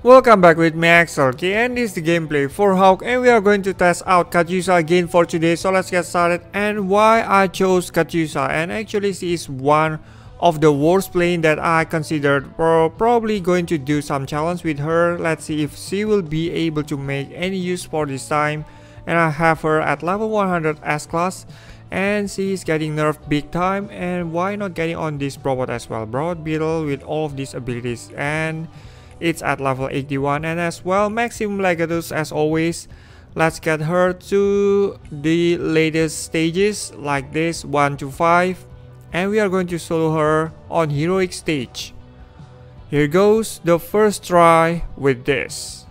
Welcome back with me Axel, okay, and this is the gameplay for Hawk, and we are going to test out Katyusha again for today. So let's get started. And why I chose Katyusha, and actually she is one of the worst plane that I considered. We're probably going to do some challenge with her. Let's see if she will be able to make any use for this time. And I have her at level 100 S class, and she is getting nerfed big time. And why not getting on this robot as well, Broad Beetle with all of these abilities, and it's at level 81, and as well maximum legatus as always. Let's get her to the latest stages like this 1 to 5, and we are going to solo her on heroic stage. Here goes the first try with this.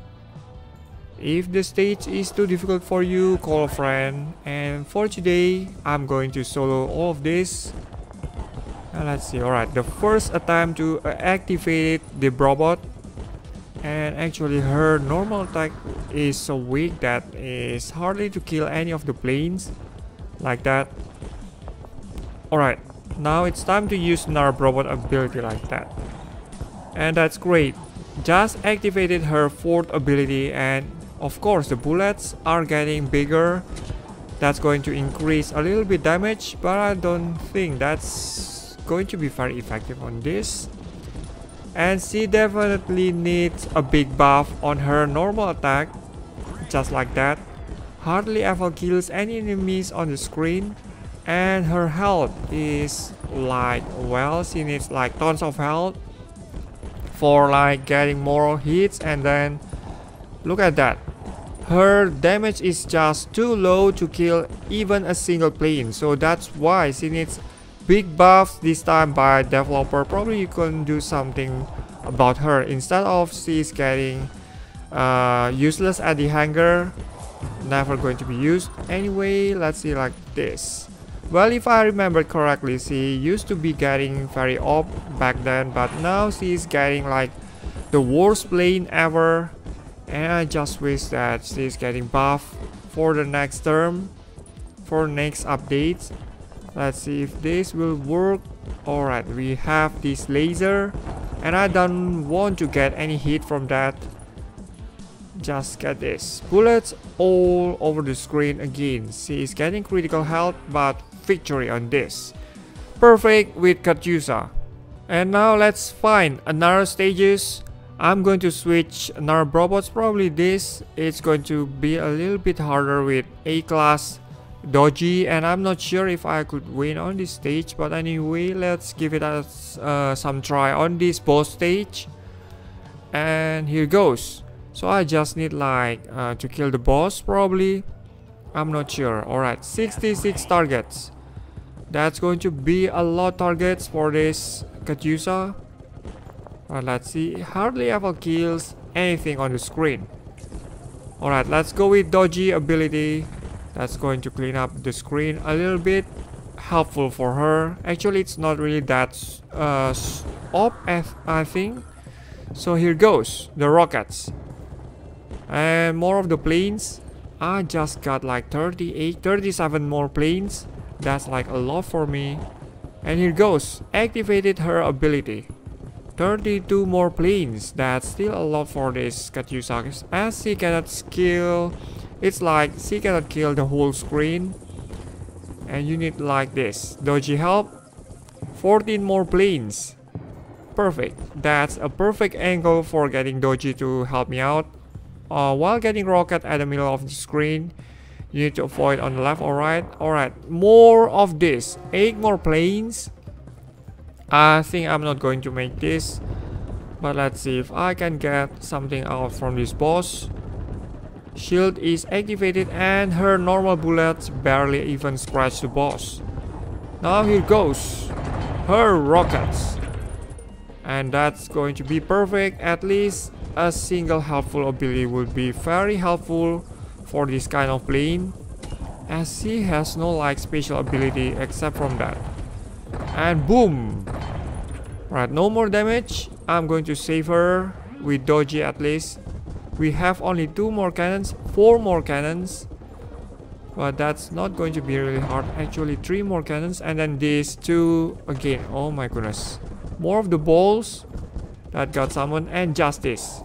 If the stage is too difficult for you, call a friend, and for today I'm going to solo all of this. And let's see. Alright, the first attempt to activate the robot. And actually her normal attack is so weak that it's hardly to kill any of the planes like that. Alright, now it's time to use another robot ability like that. And that's great. Just activated her fourth ability, and of course the bullets are getting bigger. That's going to increase a little bit damage, but I don't think that's going to be very effective on this. And she definitely needs a big buff on her normal attack, just like that. Hardly ever kills any enemies on the screen, and her health is like, well, she needs like tons of health for like getting more hits. And then look at that, her damage is just too low to kill even a single plane, so that's why she needs big buffs this time by developer. Probably you can do something about her instead of she's getting useless at the hangar, never going to be used anyway. Let's see like this. Well, if I remember correctly, she used to be getting very OP back then, but now she's getting like the worst plane ever, and I just wish that she's getting buff for the next term, for next updates. Let's see if this will work. Alright, we have this laser, and I don't want to get any hit from that. Just get this. Bullets all over the screen again. She is getting critical health, but victory on this. Perfect with Katyusha. And now let's find another stages. I'm going to switch another robots. Probably this. It's going to be a little bit harder with A class Dodgy, and I'm not sure if I could win on this stage, but anyway, let's give it some try on this boss stage. And here goes. So I just need like to kill the boss probably, I'm not sure. Alright, 66 targets. That's going to be a lot of targets for this Katyusha. Let's see, hardly ever kills anything on the screen. Alright, let's go with Dodgy ability. That's going to clean up the screen a little bit, helpful for her. Actually, it's not really that op, I think. So here goes the rockets and more of the planes. I just got like 37 more planes. That's like a lot for me. And here goes, activated her ability. 32 more planes. That's still a lot for this Katyusha, as she cannot kill. It's like she cannot kill the whole screen, and you need like this. Dodgy help. 14 more planes. Perfect. That's a perfect angle for getting Dodgy to help me out. While getting rocket at the middle of the screen, you need to avoid on the left or right. Alright, more of this. 8 more planes. I think I'm not going to make this, but let's see if I can get something out from this boss. Shield is activated, and her normal bullets barely even scratch the boss. Now here goes her rockets, and that's going to be perfect. At least a single helpful ability would be very helpful for this kind of plane, as she has no like special ability except from that. And boom. Right, no more damage. I'm going to save her with Dodgy at least. We have only 2 more cannons, 4 more cannons, but that's not going to be really hard. Actually 3 more cannons, and then these 2 again. Oh my goodness, more of the balls. that got summoned, and justice.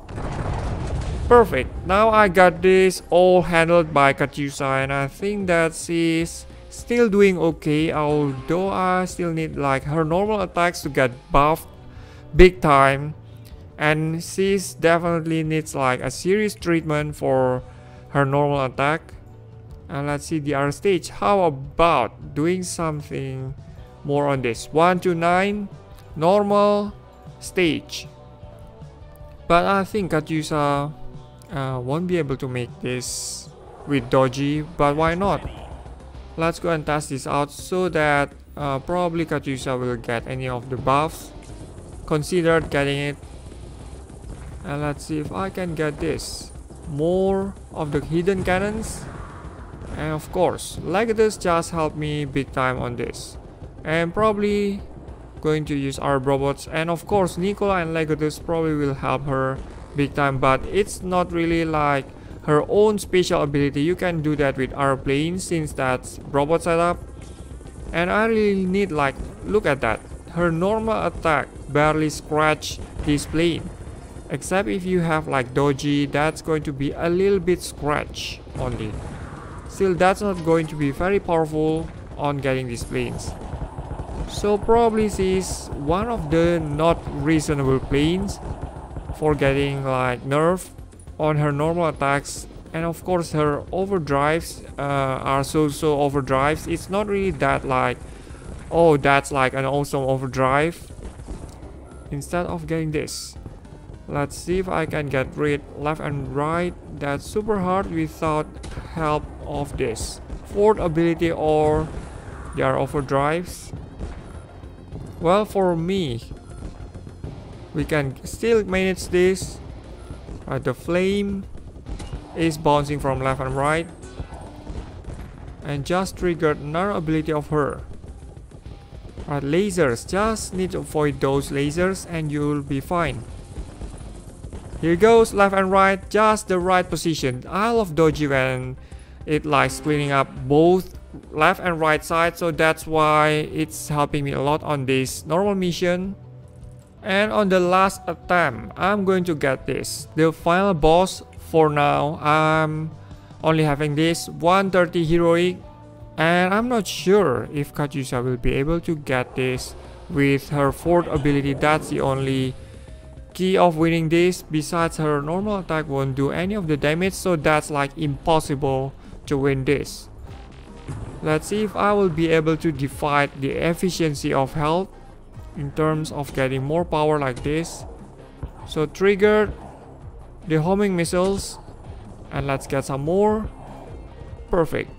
Perfect. Now I got this all handled by Katusa, and I think that she's still doing okay, although I still need like her normal attacks to get buffed big time, and she's definitely needs like a serious treatment for her normal attack. And let's see the other stage. How about doing something more on this? 1 to 9 normal stage. But I think Katusa won't be able to make this with Dodgy, but why not? Let's go and test this out so that probably Katusa will get any of the buffs. Considered getting it. And let's see if I can get this. More of the hidden cannons. And of course, Legatus just helped me big time on this. And probably going to use our robots. And of course, Nicola and Legatus probably will help her big time. But it's not really like her own special ability. You can do that with our plane since that's robot setup. And I really need like, look at that. Her normal attack barely scratch this plane. Except if you have like Dodgy, that's going to be a little bit scratch only. Still, that's not going to be very powerful on getting these planes. So probably she's one of the not reasonable planes for getting like nerf on her normal attacks. And of course her overdrives are so overdrives. It's not really that like, oh, that's like an awesome overdrive. Instead of getting this, let's see if I can get rid left and right. That's super hard without help of this fourth ability or their overdrives. Well, for me, we can still manage this. The flame is bouncing from left and right, and just triggered another ability of her. Lasers, just need to avoid those lasers and you'll be fine. Here goes left and right, just the right position. I love Dodgy when it likes cleaning up both left and right side, so that's why it's helping me a lot on this normal mission. And on the last attempt, I'm going to get this, the final boss. For now, I'm only having this 130 heroic, and I'm not sure if Katyusha will be able to get this with her fourth ability. That's the only key of winning this. Besides, her normal attack won't do any of the damage, so that's like impossible to win this. Let's see if I will be able to defy the efficiency of health in terms of getting more power like this. So trigger the homing missiles, and let's get some more. Perfect.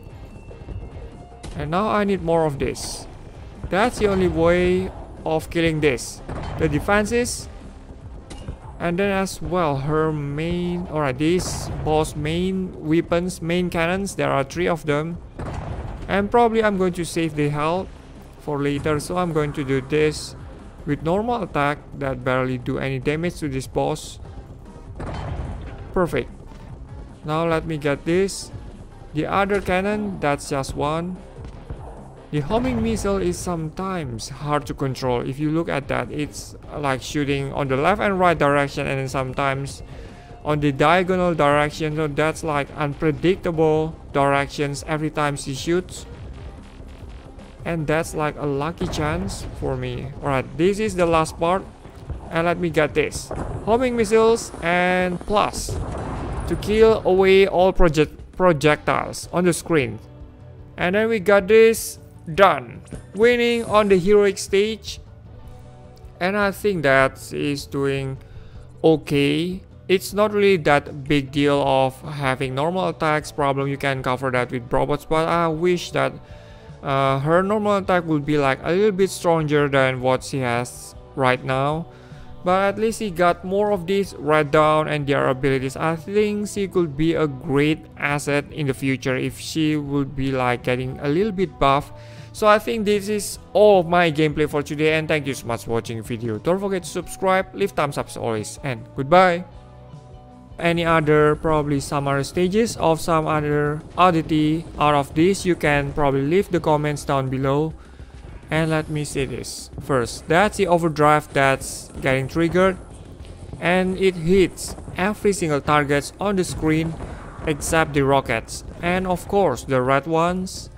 And now I need more of this. That's the only way of killing this. The defenses, and then as well her main, alright, these boss main weapons, main cannons, there are 3 of them. And probably I'm going to save the health for later, so I'm going to do this with normal attack that barely do any damage to this boss. Perfect. Now let me get this. The other cannon, that's just one. The homing missile is sometimes hard to control. If you look at that, it's like shooting on the left and right direction, and then sometimes on the diagonal direction. So that's like unpredictable directions every time she shoots, and that's like a lucky chance for me. Alright, this is the last part, and let me get this homing missiles and plus to kill away all projectiles on the screen. And then we got this done, winning on the heroic stage. And I think that is doing okay. It's not really that big deal of having normal attacks problem. You can cover that with robots, but I wish that her normal attack would be like a little bit stronger than what she has right now. But at least he got more of these right down and their abilities. I think she could be a great asset in the future if she would be like getting a little bit buff. So I think this is all of my gameplay for today, and thank you so much for watching the video. Don't forget to subscribe, leave thumbs up as always, and goodbye. Any other probably some other stages of some other oddity out of this, you can probably leave the comments down below. And let me say this first, that's the overdrive that's getting triggered, and it hits every single target on the screen except the rockets, and of course the red ones.